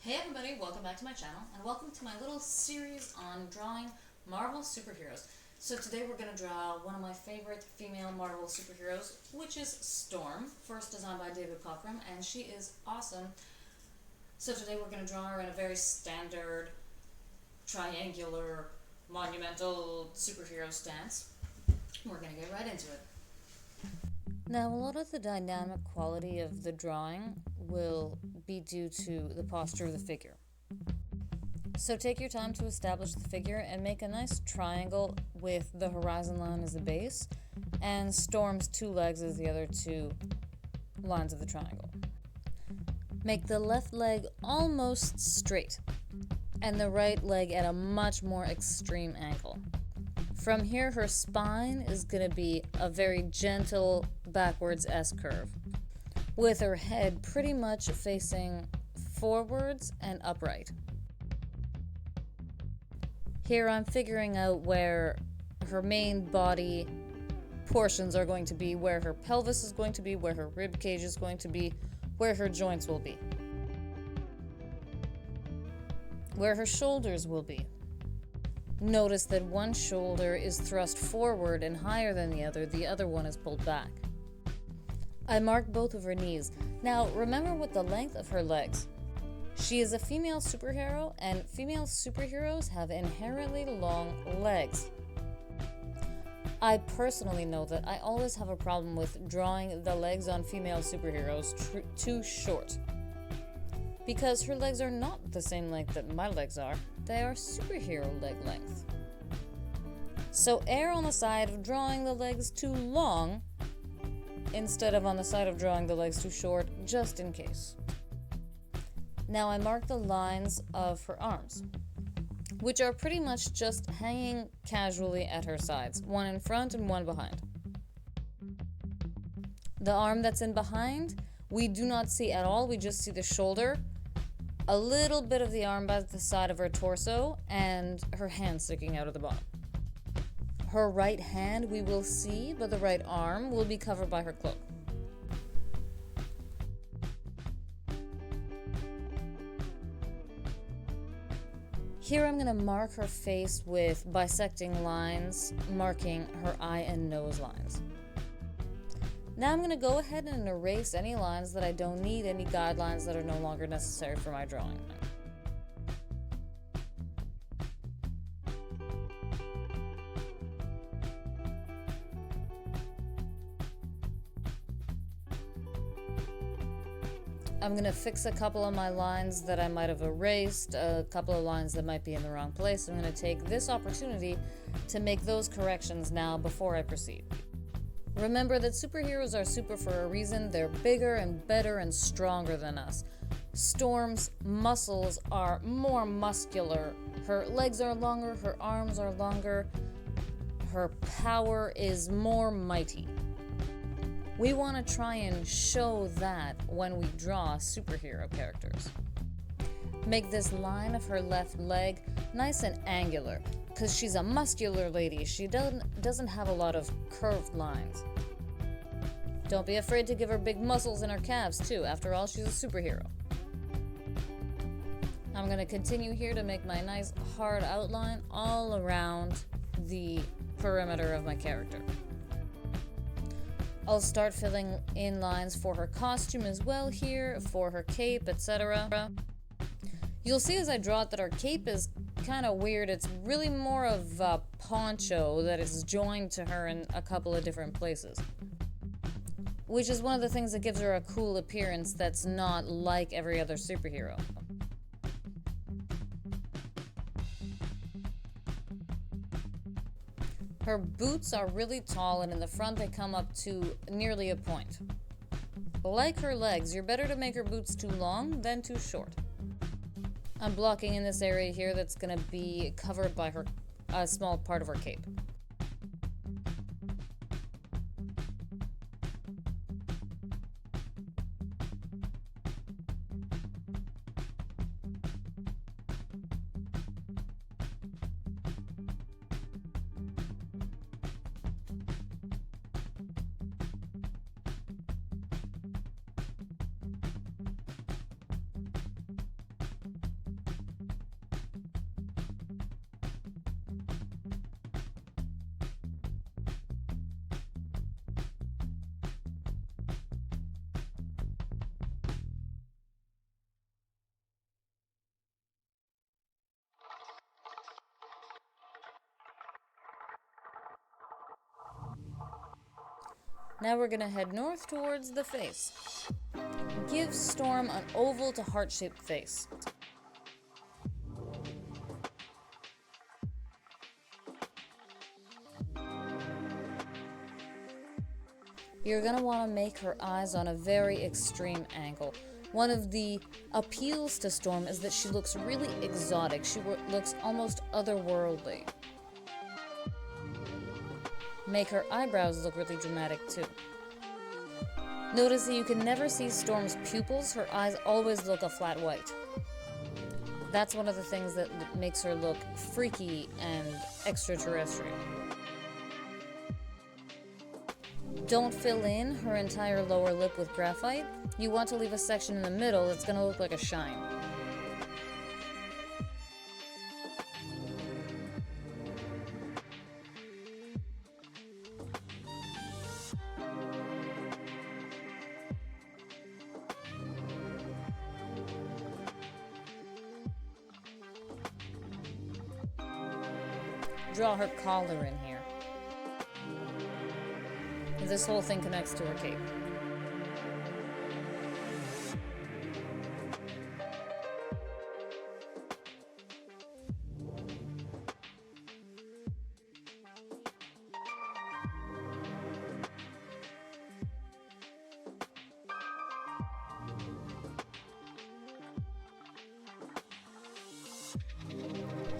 Hey everybody, welcome back to my channel, and welcome to my little series on drawing Marvel superheroes. So today we're going to draw one of my favorite female Marvel superheroes, which is Storm, first designed by David Cockrum, and she is awesome. So today we're going to draw her in a very standard, triangular, monumental superhero stance. We're going to get right into it. Now, a lot of the dynamic quality of the drawing will be due to the posture of the figure. So take your time to establish the figure and make a nice triangle with the horizon line as the base and Storm's two legs as the other two lines of the triangle. Make the left leg almost straight and the right leg at a much more extreme angle. From here, her spine is going to be a very gentle backwards S curve, with her head pretty much facing forwards and upright. Here I'm figuring out where her main body portions are going to be, where her pelvis is going to be, where her rib cage is going to be, where her joints will be, where her shoulders will be. Notice that one shoulder is thrust forward and higher than the other one is pulled back. I marked both of her knees. Now remember with the length of her legs. She is a female superhero, and female superheroes have inherently long legs. I personally know that I always have a problem with drawing the legs on female superheroes too short. Because her legs are not the same length that my legs are, they are superhero leg length. So err on the side of drawing the legs too long instead of on the side of drawing the legs too short, just in case. Now I mark the lines of her arms, which are pretty much just hanging casually at her sides, one in front and one behind. The arm that's in behind, we do not see at all, we just see the shoulder, a little bit of the arm by the side of her torso, and her hand sticking out of the bottom. Her right hand we will see, but the right arm will be covered by her cloak. Here I'm going to mark her face with bisecting lines, marking her eye and nose lines. Now I'm going to go ahead and erase any lines that I don't need, any guidelines that are no longer necessary for my drawing. I'm going to fix a couple of my lines that I might have erased, a couple of lines that might be in the wrong place. I'm going to take this opportunity to make those corrections now before I proceed. Remember that superheroes are super for a reason. They're bigger and better and stronger than us. Storm's muscles are more muscular. Her legs are longer, her arms are longer. Her power is more mighty. We want to try and show that when we draw superhero characters. Make this line of her left leg nice and angular, because she's a muscular lady. She doesn't have a lot of curved lines. Don't be afraid to give her big muscles in her calves too. After all, she's a superhero. I'm going to continue here to make my nice hard outline all around the perimeter of my character. I'll start filling in lines for her costume as well here, for her cape, etc. You'll see as I draw it that her cape is kind of weird. It's really more of a poncho that is joined to her in a couple of different places, which is one of the things that gives her a cool appearance that's not like every other superhero. Her boots are really tall, and in the front they come up to nearly a point. Like her legs, you're better to make her boots too long than too short. I'm blocking in this area here that's going to be covered by a small part of her cape. Now we're gonna head north towards the face. Give Storm an oval to heart-shaped face. You're going to want to make her eyes on a very extreme angle. One of the appeals to Storm is that she looks really exotic. She looks almost otherworldly. Make her eyebrows look really dramatic too. Notice that you can never see Storm's pupils. Her eyes always look a flat white. That's one of the things that makes her look freaky and extraterrestrial. Don't fill in her entire lower lip with graphite. You want to leave a section in the middle that's going to look like a shine. Draw her collar in here. This whole thing connects to her cape.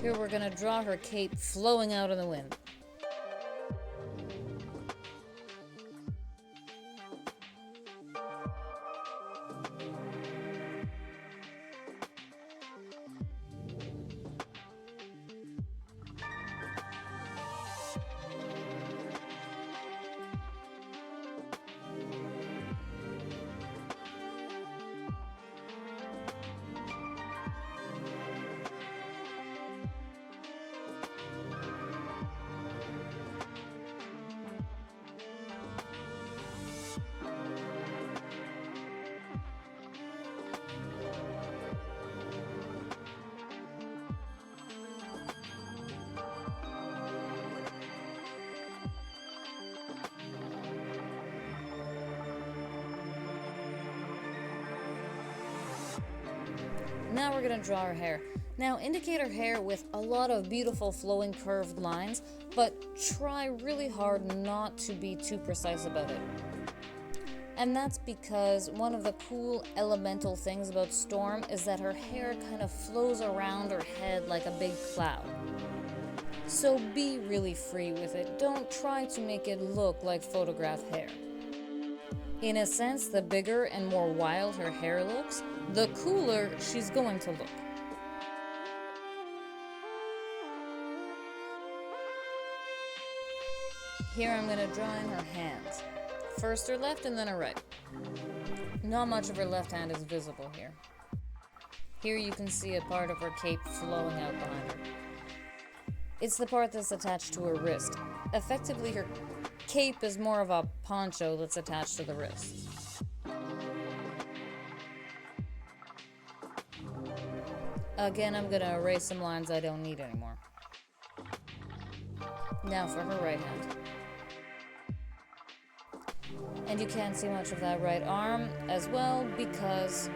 Here we're going to draw her cape flowing out in the wind. Now we're going to draw her hair. Now indicate her hair with a lot of beautiful flowing curved lines, but try really hard not to be too precise about it. And that's because one of the cool elemental things about Storm is that her hair kind of flows around her head like a big cloud. So be really free with it. Don't try to make it look like photograph hair. In a sense, the bigger and more wild her hair looks, the cooler she's going to look. Here I'm going to draw in her hands. First her left and then her right. Not much of her left hand is visible here. Here you can see a part of her cape flowing out behind her. It's the part that's attached to her wrist. Effectively, her cape is more of a poncho that's attached to the wrist. Again, I'm going to erase some lines I don't need anymore. Now for her right hand. And you can't see much of that right arm as well because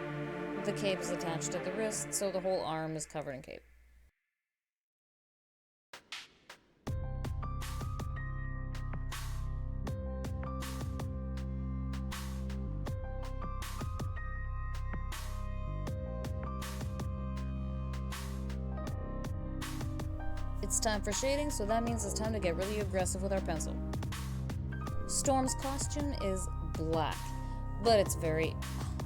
the cape is attached to the wrist, so the whole arm is covered in cape. It's time for shading, so that means it's time to get really aggressive with our pencil. Storm's costume is black, but it's very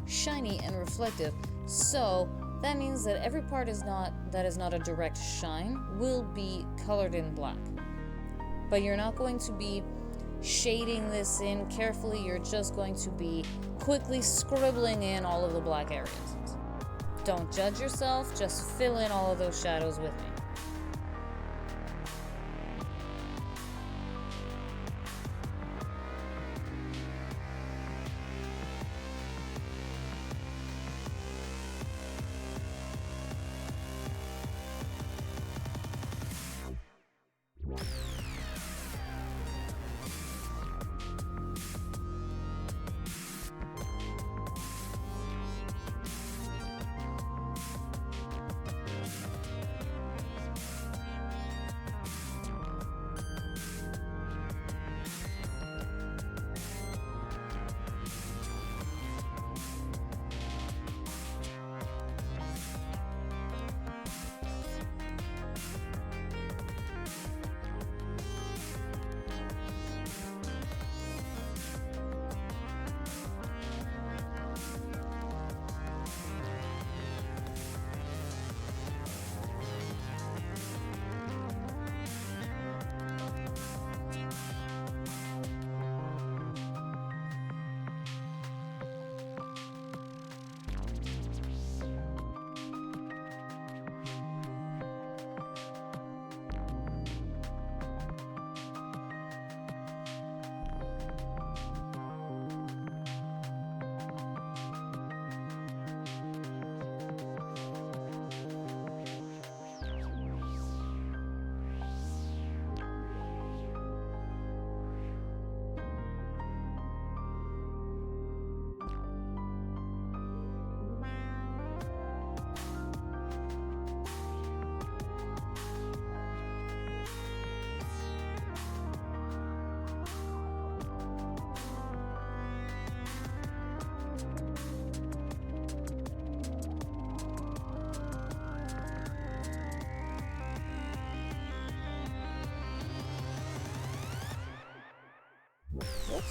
shiny and reflective, so that means that every part that is not a direct shine will be colored in black. But you're not going to be shading this in carefully, you're just going to be quickly scribbling in all of the black areas. Don't judge yourself, just fill in all of those shadows with me.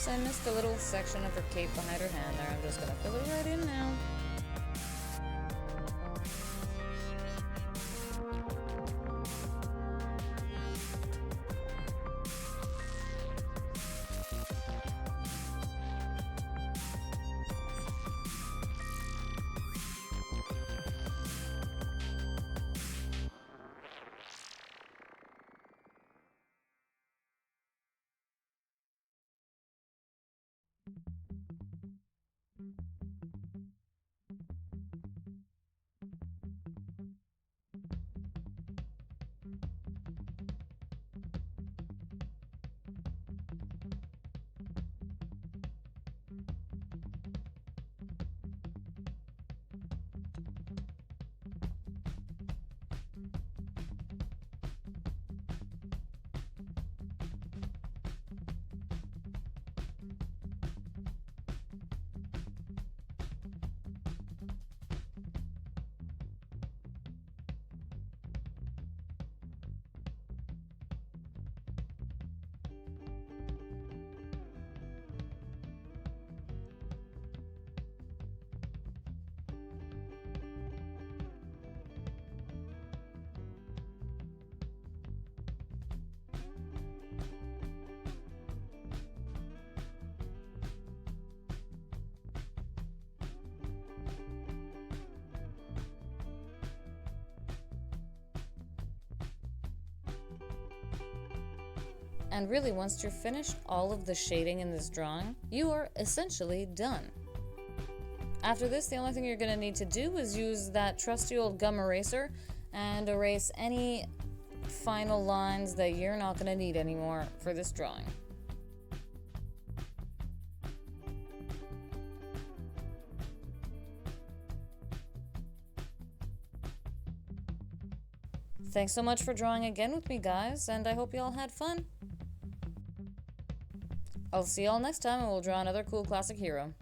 Oops, I missed a little section of her cape behind her hand there. I'm just gonna fill it right in now. And really, once you're finished all of the shading in this drawing, you are essentially done. After this, the only thing you're going to need to do is use that trusty old gum eraser and erase any final lines that you're not going to need anymore for this drawing. Thanks so much for drawing again with me, guys, and I hope you all had fun. I'll see y'all next time and we'll draw another cool classic hero.